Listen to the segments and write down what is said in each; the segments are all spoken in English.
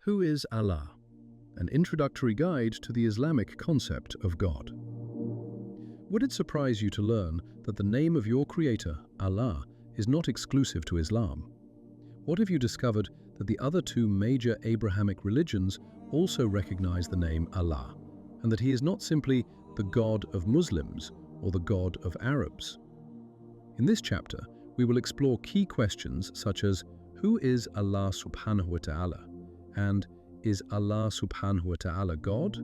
Who is Allah? An introductory guide to the Islamic concept of God. Would it surprise you to learn that the name of your creator, Allah, is not exclusive to Islam? What if you discovered that the other two major Abrahamic religions also recognize the name Allah, and that he is not simply the God of Muslims or the God of Arabs? In this chapter, we will explore key questions such as who is Allah subhanahu wa ta'ala, and is Allah subhanahu wa ta'ala God?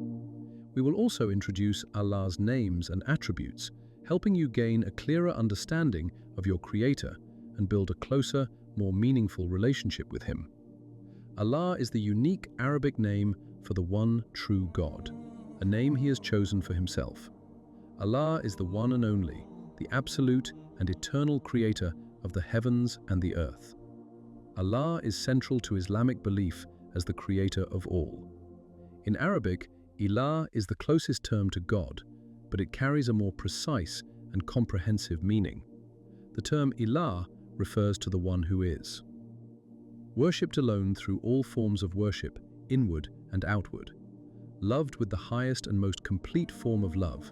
We will also introduce Allah's names and attributes, helping you gain a clearer understanding of your Creator and build a closer, more meaningful relationship with Him. Allah is the unique Arabic name for the one true God, a name He has chosen for Himself. Allah is the one and only, the absolute and eternal Creator of the heavens and the earth. Allah is central to Islamic belief as the Creator of all. In Arabic, Ilah is the closest term to God, but it carries a more precise and comprehensive meaning. The term Ilah refers to the one who is. Worshipped alone through all forms of worship, inward and outward. Loved with the highest and most complete form of love.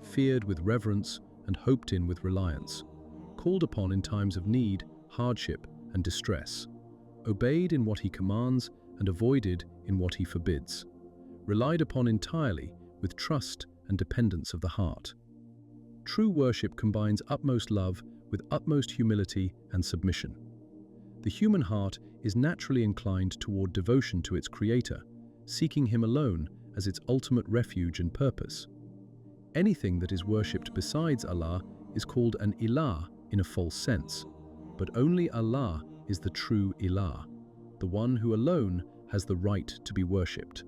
Feared with reverence and hoped in with reliance. Called upon in times of need, hardship and distress. Obeyed in what He commands and avoided in what He forbids. Relied upon entirely with trust and dependence of the heart. True worship combines utmost love with utmost humility and submission. The human heart is naturally inclined toward devotion to its Creator, seeking Him alone as its ultimate refuge and purpose. Anything that is worshipped besides Allah is called an ilah in a false sense, but only Allah is the true ilah, the one who alone has the right to be worshipped.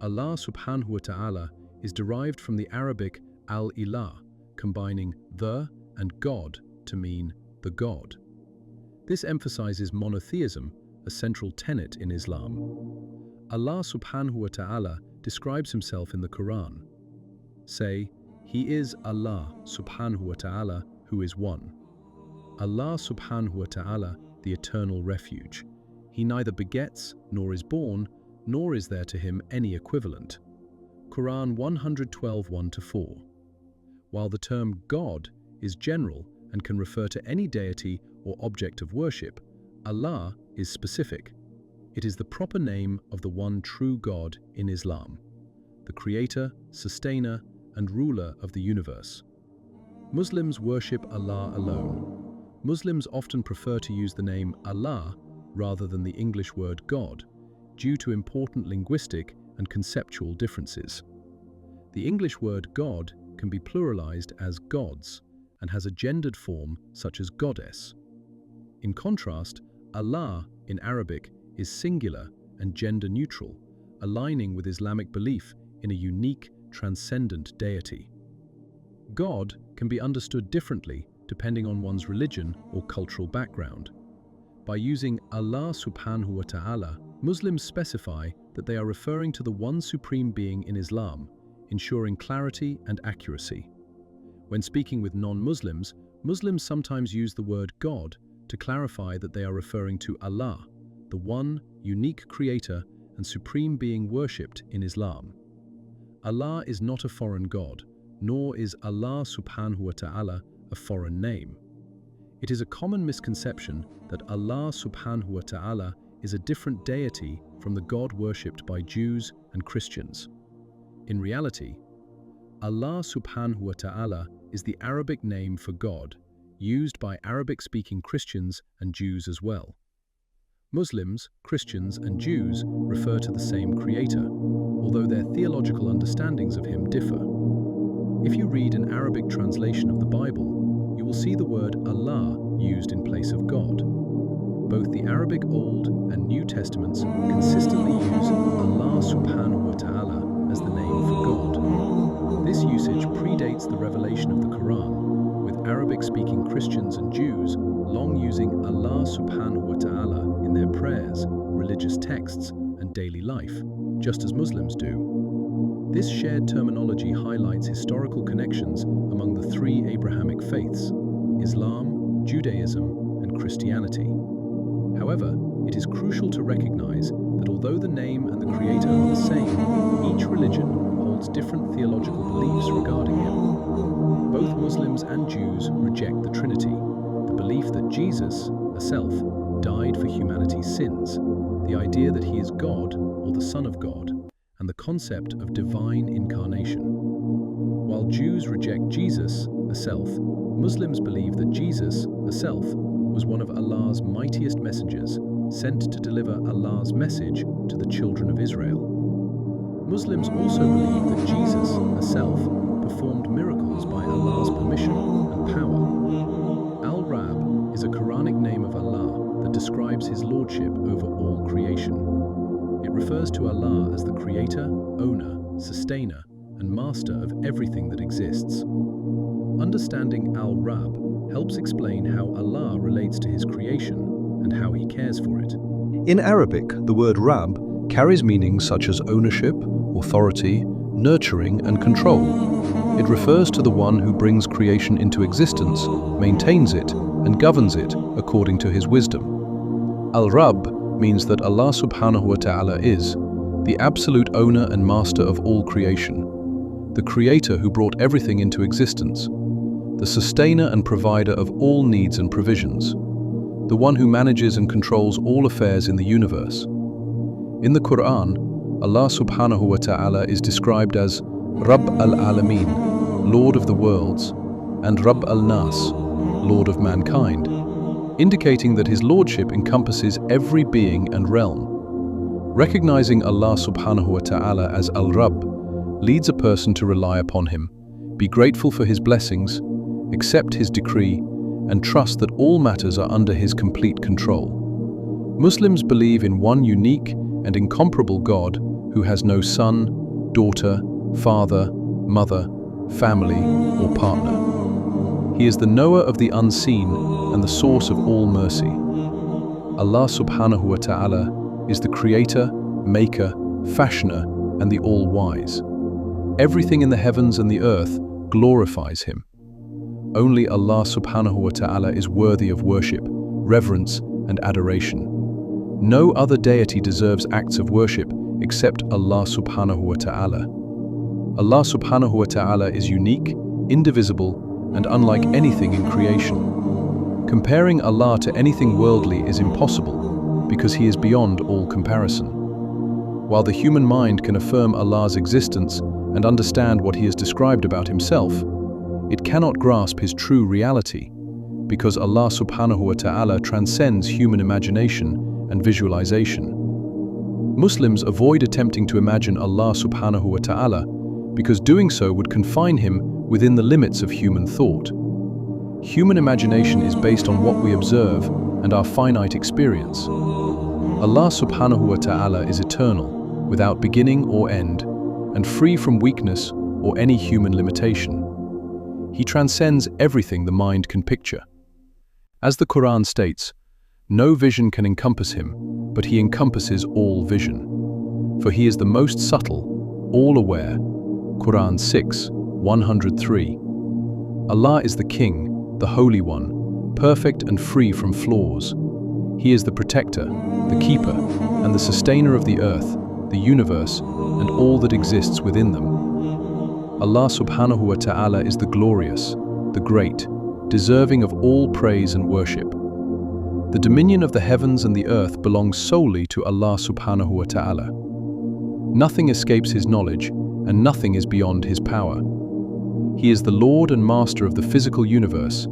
Allah subhanahu wa ta'ala is derived from the Arabic al-ilah, combining the and God to mean the God. This emphasizes monotheism, a central tenet in Islam. Allah subhanahu wa ta'ala describes Himself in the Quran. Say, He is Allah subhanahu wa ta'ala who is one. Allah subhanahu wa ta'ala, the eternal refuge. He neither begets nor is born, nor is there to Him any equivalent. Quran 112, 1-4. While the term God is general and can refer to any deity or object of worship, Allah is specific. It is the proper name of the one true God in Islam, the creator, sustainer, and ruler of the universe. Muslims worship Allah alone. Muslims often prefer to use the name Allah rather than the English word God, due to important linguistic and conceptual differences. The English word God can be pluralized as gods and has a gendered form such as goddess. In contrast, Allah in Arabic is singular and gender neutral, aligning with Islamic belief in a unique, transcendent deity. God can be understood differently depending on one's religion or cultural background. By using Allah subhanahu wa ta'ala, Muslims specify that they are referring to the one supreme being in Islam, ensuring clarity and accuracy. When speaking with non-Muslims, Muslims sometimes use the word God to clarify that they are referring to Allah, the one unique creator and supreme being worshipped in Islam. Allah is not a foreign god, nor is Allah subhanahu wa ta'ala a foreign name. It is a common misconception that Allah subhanahu wa ta'ala is a different deity from the God worshipped by Jews and Christians. In reality, Allah subhanahu wa ta'ala is the Arabic name for God, used by Arabic-speaking Christians and Jews as well. Muslims, Christians, and Jews refer to the same Creator, although their theological understandings of Him differ. If you read an Arabic translation of the Bible, you will see the word Allah used in place of God. Both the Arabic Old and New Testaments consistently use Allah subhanahu wa ta'ala as the name for God. This usage predates the revelation of the Quran, with Arabic-speaking Christians and Jews long using Allah subhanahu wa ta'ala in their prayers, religious texts, and daily life, just as Muslims do. This shared terminology highlights historical connections among the three Abrahamic faiths, Islam, Judaism, and Christianity. However, it is crucial to recognize that although the name and the creator are the same, each religion holds different theological beliefs regarding him. Both Muslims and Jews reject the Trinity, the belief that Jesus, a self, died for humanity's sins, the idea that he is God or the Son of God, and the concept of divine incarnation. While Jews reject Jesus, a self, Muslims believe that Jesus, a self, was one of Allah's mightiest messengers, sent to deliver Allah's message to the children of Israel. Muslims also believe that Jesus, a self, performed miracles by Allah's permission and power. Al-Rab is a Quranic name of Allah that describes his lordship over all creation. It refers to Allah as the creator, owner, sustainer, and master of everything that exists. Understanding Al-Rab helps explain how Allah relates to his creation and how he cares for it. In Arabic, the word Rab carries meanings such as ownership, authority, nurturing, and control. It refers to the one who brings creation into existence, maintains it, and governs it according to his wisdom. Al-Rab means that Allah subhanahu wa ta'ala is the absolute owner and master of all creation, the creator who brought everything into existence, the sustainer and provider of all needs and provisions, the one who manages and controls all affairs in the universe. In the Quran, Allah subhanahu wa ta'ala is described as Rabb al-Alameen, Lord of the worlds, and Rabb al-Nas, Lord of mankind, indicating that his lordship encompasses every being and realm. Recognizing Allah subhanahu wa ta'ala as Al-Rabb leads a person to rely upon him, be grateful for his blessings, accept his decree, and trust that all matters are under his complete control. Muslims believe in one unique and incomparable God who has no son, daughter, father, mother, family, or partner. He is the knower of the unseen and the source of all mercy. Allah subhanahu wa ta'ala is the creator, maker, fashioner, and the all-wise. Everything in the heavens and the earth glorifies him. Only Allah subhanahu wa ta'ala is worthy of worship, reverence, and adoration. No other deity deserves acts of worship except Allah subhanahu wa ta'ala. Allah subhanahu wa ta'ala is unique, indivisible, and unlike anything in creation. Comparing Allah to anything worldly is impossible because he is beyond all comparison. While the human mind can affirm Allah's existence and understand what he has described about himself, it cannot grasp his true reality because Allah subhanahu wa ta'ala transcends human imagination and visualization. Muslims avoid attempting to imagine Allah subhanahu wa ta'ala because doing so would confine him within the limits of human thought. Human imagination is based on what we observe and our finite experience. Allah subhanahu wa ta'ala is eternal, without beginning or end, and free from weakness or any human limitation. He transcends everything the mind can picture. As the Quran states, no vision can encompass him, but he encompasses all vision. For he is the most subtle, all-aware. Quran 6:103. Allah is the King, the Holy One, perfect and free from flaws. He is the protector, the keeper, and the sustainer of the earth, the universe, and all that exists within them. Allah subhanahu wa ta'ala is the glorious, the great, deserving of all praise and worship. The dominion of the heavens and the earth belongs solely to Allah subhanahu wa ta'ala. Nothing escapes his knowledge, and nothing is beyond his power. He is the Lord and Master of the physical universe,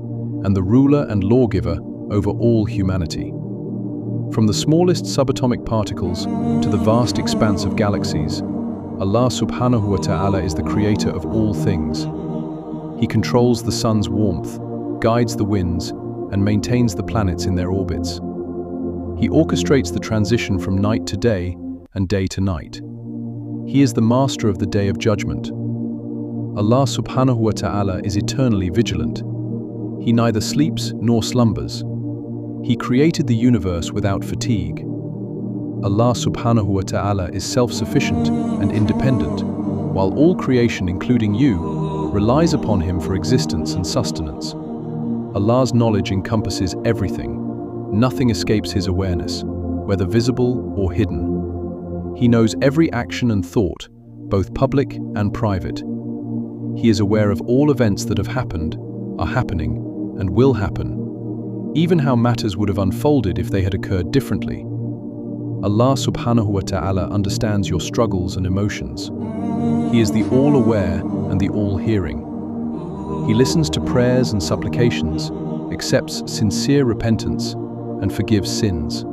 and the ruler and lawgiver over all humanity. From the smallest subatomic particles to the vast expanse of galaxies, Allah subhanahu wa ta'ala is the creator of all things. He controls the sun's warmth, guides the winds, and maintains the planets in their orbits. He orchestrates the transition from night to day and day to night. He is the master of the day of judgment. Allah subhanahu wa ta'ala is eternally vigilant. He neither sleeps nor slumbers. He created the universe without fatigue. Allah subhanahu wa ta'ala is self-sufficient and independent, while all creation, including you, relies upon him for existence and sustenance. Allah's knowledge encompasses everything. Nothing escapes his awareness, whether visible or hidden. He knows every action and thought, both public and private. He is aware of all events that have happened, are happening, and will happen, even how matters would have unfolded if they had occurred differently. Allah subhanahu wa ta'ala understands your struggles and emotions. He is the all-aware and the all-hearing. He listens to prayers and supplications, accepts sincere repentance, and forgives sins.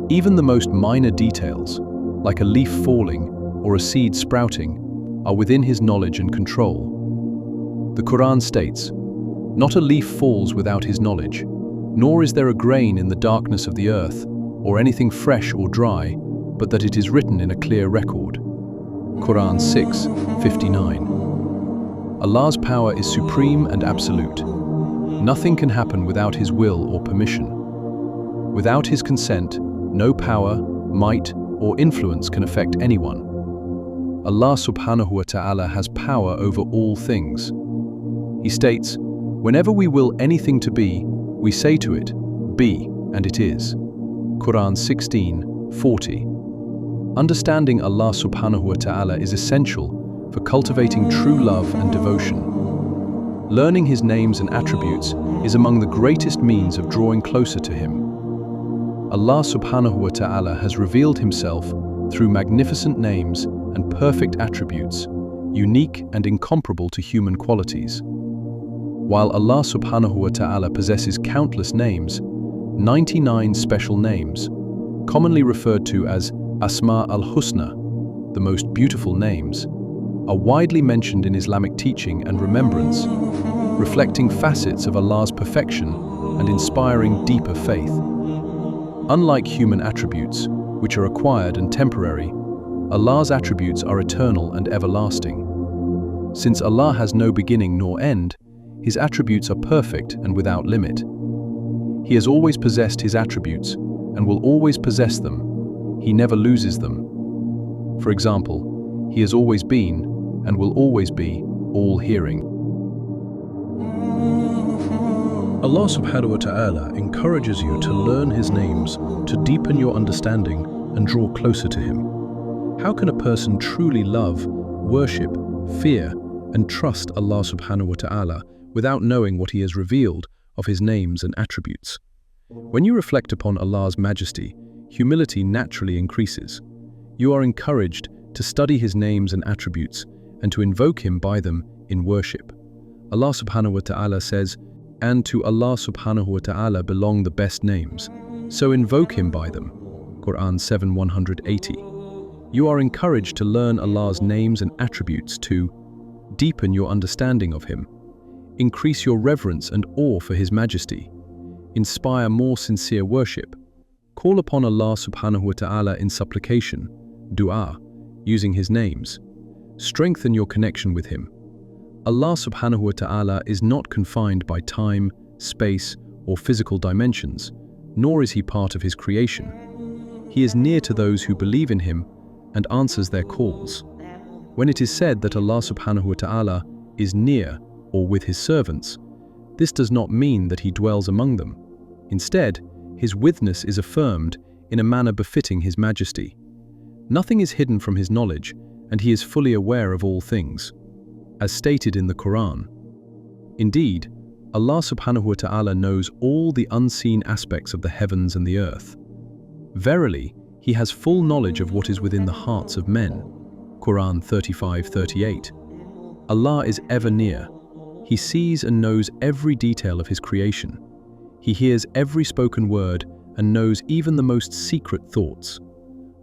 Even the most minor details, like a leaf falling or a seed sprouting, are within His knowledge and control. The Quran states, "Not a leaf falls without His knowledge, nor is there a grain in the darkness of the earth, or anything fresh or dry, but that it is written in a clear record." Quran 6:59. Allah's power is supreme and absolute. Nothing can happen without His will or permission. Without His consent, no power, might, or influence can affect anyone. Allah subhanahu wa ta'ala has power over all things. He states, "Whenever we will anything to be, we say to it, 'Be,' and it is." Quran 16:40. Understanding Allah subhanahu wa ta'ala is essential for cultivating true love and devotion. Learning His names and attributes is among the greatest means of drawing closer to Him. Allah subhanahu wa ta'ala has revealed Himself through magnificent names and perfect attributes, unique and incomparable to human qualities. While Allah subhanahu wa ta'ala possesses countless names, 99 special names, commonly referred to as Asma al-Husna, the most beautiful names, are widely mentioned in Islamic teaching and remembrance, reflecting facets of Allah's perfection and inspiring deeper faith. Unlike human attributes, which are acquired and temporary, Allah's attributes are eternal and everlasting. Since Allah has no beginning nor end, His attributes are perfect and without limit. He has always possessed His attributes and will always possess them. He never loses them. For example, He has always been and will always be all-hearing. Allah subhanahu wa ta'ala encourages you to learn His names, to deepen your understanding and draw closer to Him. How can a person truly love, worship, fear, and trust Allah subhanahu wa ta'ala without knowing what He has revealed of His names and attributes? When you reflect upon Allah's majesty, humility naturally increases. You are encouraged to study His names and attributes and to invoke Him by them in worship. Allah subhanahu wa ta'ala says, "And to Allah subhanahu wa ta'ala belong the best names, so invoke Him by them." Quran 7:180. You are encouraged to learn Allah's names and attributes to deepen your understanding of Him, increase your reverence and awe for His majesty, inspire more sincere worship, call upon Allah subhanahu wa ta'ala in supplication, dua, using His names, strengthen your connection with Him. Allah subhanahu wa ta'ala is not confined by time, space, or physical dimensions, nor is He part of His creation. He is near to those who believe in Him and answers their calls. When it is said that Allah subhanahu wa ta'ala is near or with His servants, this does not mean that He dwells among them. Instead, His withness is affirmed in a manner befitting His majesty. Nothing is hidden from His knowledge, and He is fully aware of all things, as stated in the Quran. Indeed, Allah subhanahu wa ta'ala knows all the unseen aspects of the heavens and the earth. Verily, He has full knowledge of what is within the hearts of men. Quran 35:38. Allah is ever near. He sees and knows every detail of His creation. He hears every spoken word and knows even the most secret thoughts.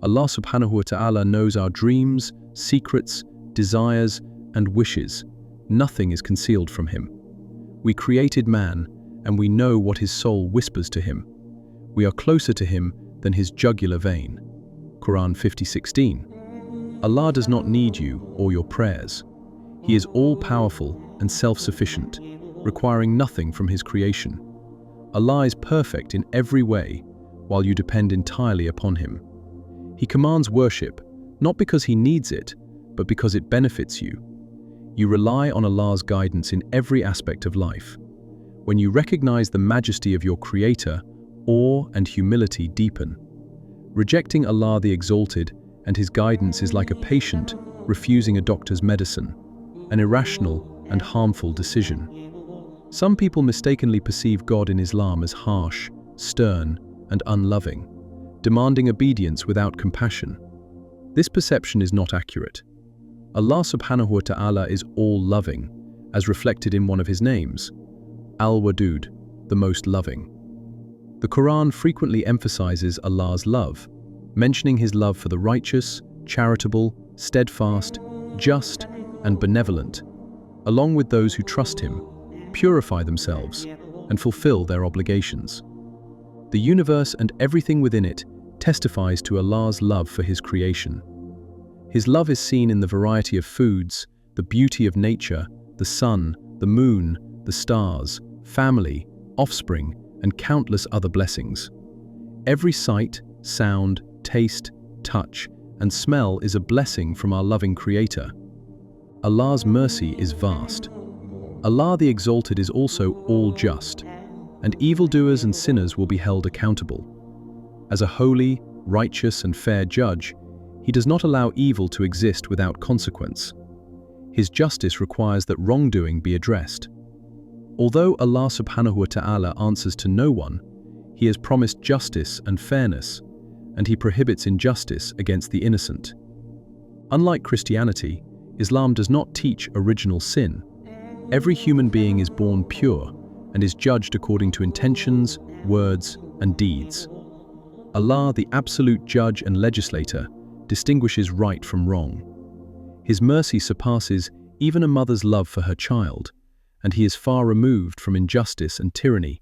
Allah subhanahu wa ta'ala knows our dreams, secrets, desires, and wishes. Nothing is concealed from Him. We created man, and we know what his soul whispers to him. We are closer to Him than his jugular vein. Quran 50:16. Allah does not need you or your prayers. He is all-powerful and self-sufficient, requiring nothing from His creation. Allah is perfect in every way, while you depend entirely upon Him. He commands worship, not because He needs it, but because it benefits you. You rely on Allah's guidance in every aspect of life. When you recognize the majesty of your Creator, awe and humility deepen. Rejecting Allah the Exalted and his guidance is like a patient refusing a doctor's medicine, an irrational and harmful decision. Some people mistakenly perceive God in Islam as harsh, stern, and unloving, demanding obedience without compassion. This perception is not accurate. Allah subhanahu wa ta'ala is all-loving, as reflected in one of his names, Al-Wadud, the most loving. The Quran frequently emphasizes Allah's love, mentioning his love for the righteous, charitable, steadfast, just, and benevolent, along with those who trust him, purify themselves, and fulfill their obligations. The universe and everything within it testifies to Allah's love for his creation. His love is seen in the variety of foods, the beauty of nature, the sun, the moon, the stars, family, offspring, and countless other blessings. Every sight, sound, taste, touch, and smell is a blessing from our loving Creator. Allah's mercy is vast. Allah the Exalted is also all-just, and evildoers and sinners will be held accountable. As a holy, righteous, and fair judge, he does not allow evil to exist without consequence. His justice requires that wrongdoing be addressed. Although Allah subhanahu wa ta'ala answers to no one, he has promised justice and fairness, and he prohibits injustice against the innocent. Unlike Christianity, Islam does not teach original sin. Every human being is born pure and is judged according to intentions, words, and deeds. Allah, the absolute judge and legislator, distinguishes right from wrong. His mercy surpasses even a mother's love for her child, and he is far removed from injustice and tyranny,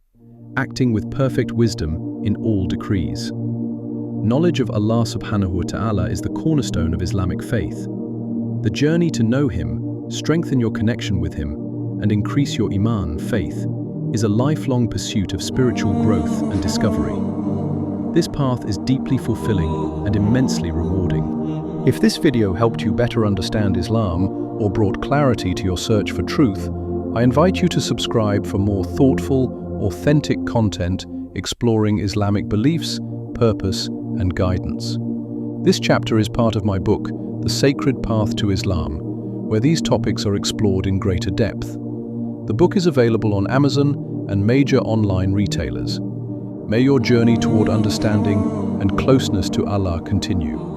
acting with perfect wisdom in all decrees. Knowledge of Allah subhanahu wa ta'ala is the cornerstone of Islamic faith. The journey to know him, strengthen your connection with him, and increase your iman, faith, is a lifelong pursuit of spiritual growth and discovery. This path is deeply fulfilling and immensely rewarding. If this video helped you better understand Islam or brought clarity to your search for truth, I invite you to subscribe for more thoughtful, authentic content exploring Islamic beliefs, purpose, and guidance. This chapter is part of my book, The Sacred Path to Islam, where these topics are explored in greater depth. The book is available on Amazon and major online retailers. May your journey toward understanding and closeness to Allah continue.